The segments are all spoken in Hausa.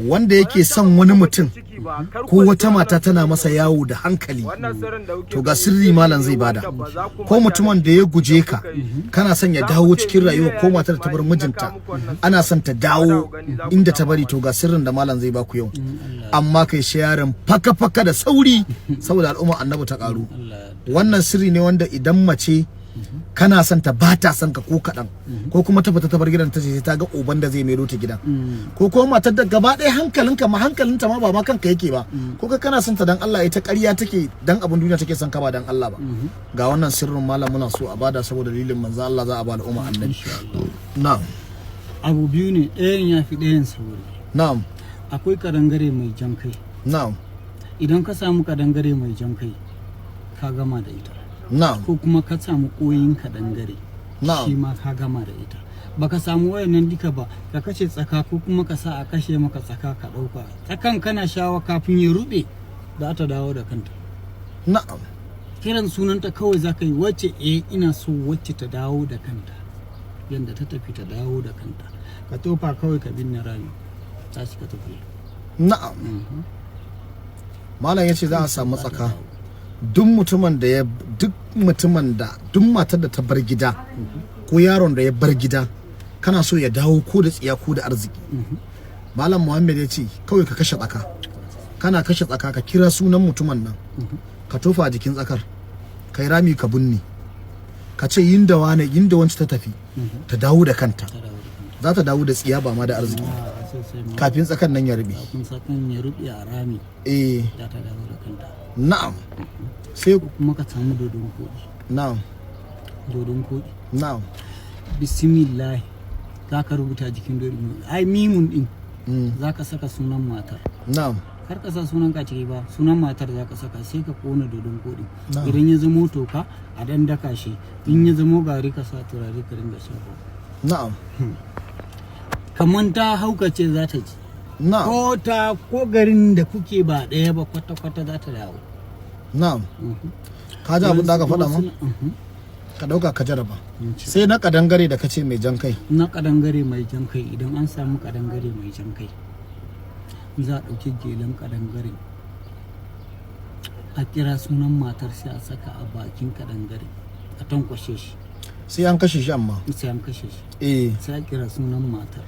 wanda yake son wani mutum ko wata mata tana masa yawo da hankali, to ga sirri malam zai bada. Ko mutumin da ya guje ka kana son ya dawo cikin rayuwa, ko matar ta bar mijinta ana son ta dawo inda ta bari, to ga sirrin da malam zai baku yau. Amma kai sharing faka da sauri saboda al'umma annabi ta karu. Wannan sirri ne wanda idan mace kana son ta ba ta son ka ko kadan, ko kuma ta fita ta bar gidan ta ce ta ga uban da zai mero ta gidan, ko kuma matar da gaba ɗaya hankalinta ma ba ma kanka yake ba, ko ka kana son ta dan Allah, ita ƙarya take dan abin duniya take son ka ba dan Allah ba. Ga wannan sirrin malam muna so a bada saboda dalilin manzo Allah za a ba al'umma annabi. Na'am, abu biyu ne, ɗayan ya fi ɗayan sauri. Na'am, akwai kadangare mai jan kai. Na'am, idan ka samu kadangare mai jan kai ka gama da ita. Na'am, ko kuma ka samu koyin kadangare, shi ma ka gama da ita. Baka samu wayannan duka ba, ka kashe tsaka ko kuma ka sa a kashe maka tsaka ka dauka tsakan, kana shawa kafin ya rube za ta dawo da kanta. Na'am, kiran sunanta kawai zaka yi, wacce ina so wacce ta dawo da kanta, yanda ta tafi ta dawo da kanta, ka tofa kawai ka binne rami, ta shi ka tafi. Na'am, malam yace za a samu tsaka. Duk matar da ta bar gida ko yaron da ya bar gida kana so ya dawo ko da tsiya ko da arziki, malam Muhammad ya ce kawai ka kashe tsaka. Kana kashe tsaka ka kira sunan mutumin nan, ka tofa a jikin tsakar, kai rami ka binne, ka ce yinda wanci ta tafi ta dawo da kanta, za ta dawo da tsiya ba ma da arziki, kafin tsakan nan ya rube. A rami za ta dawo da kanta. Na'am, sai kuma ka samu dodon koɗi. Na'am, dodon koɗi. Na'am, bismillah za ka rubuta jikin dodon, ai mimun din za ka saka sunan matar. Na'am, kar ka sa sunan ka ciki ba, sunan matar za ka saka, sai ka kona dodon koɗi. Idan ya zamo toka a dan daka shi, in ya zamo gari ka sa turare ka ringa shafa. Na'am, kamar ta haukace za ta ji. Na'am, ko garin da kuke ba ɗaya ba kwata-kwata za ta dawo. Na'am, ka ji abin da aka faɗa ma? Ka ɗauka ka jaraba. Sai na kadangare da kace mai jan kai. Na kadangare mai jan kai, idan an samu kadangare mai jan kai za a ɗauki gelan kadangare a kira sunan matar, sai a saka a bakin kadangare a tankwashe shi. Sai an kashe shi amma? Sai an kashe shi. Sai a kira sunan matar,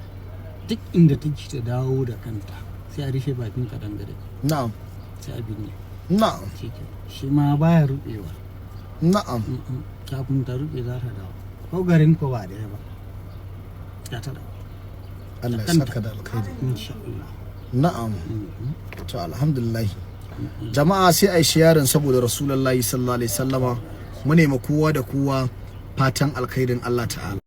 duk inda take ta dawo da kanta, sai a rufe bakin kadangare. Na'am. Sai a binne. Na'am. Shi ma baya rubewa. Na'am. Kafin ta rube za ta dawo, ko garin ko ba daya ba za ta dawo. Allah ya saka da alkhairi. Insha Allah. Na'am. To alhamdulillah. Jama'a sai ai sharing saboda Rasulullahi sallallahu alaihi wasallama, mu nemi kowa da kowa fatan alkhairin Allah ta'ala.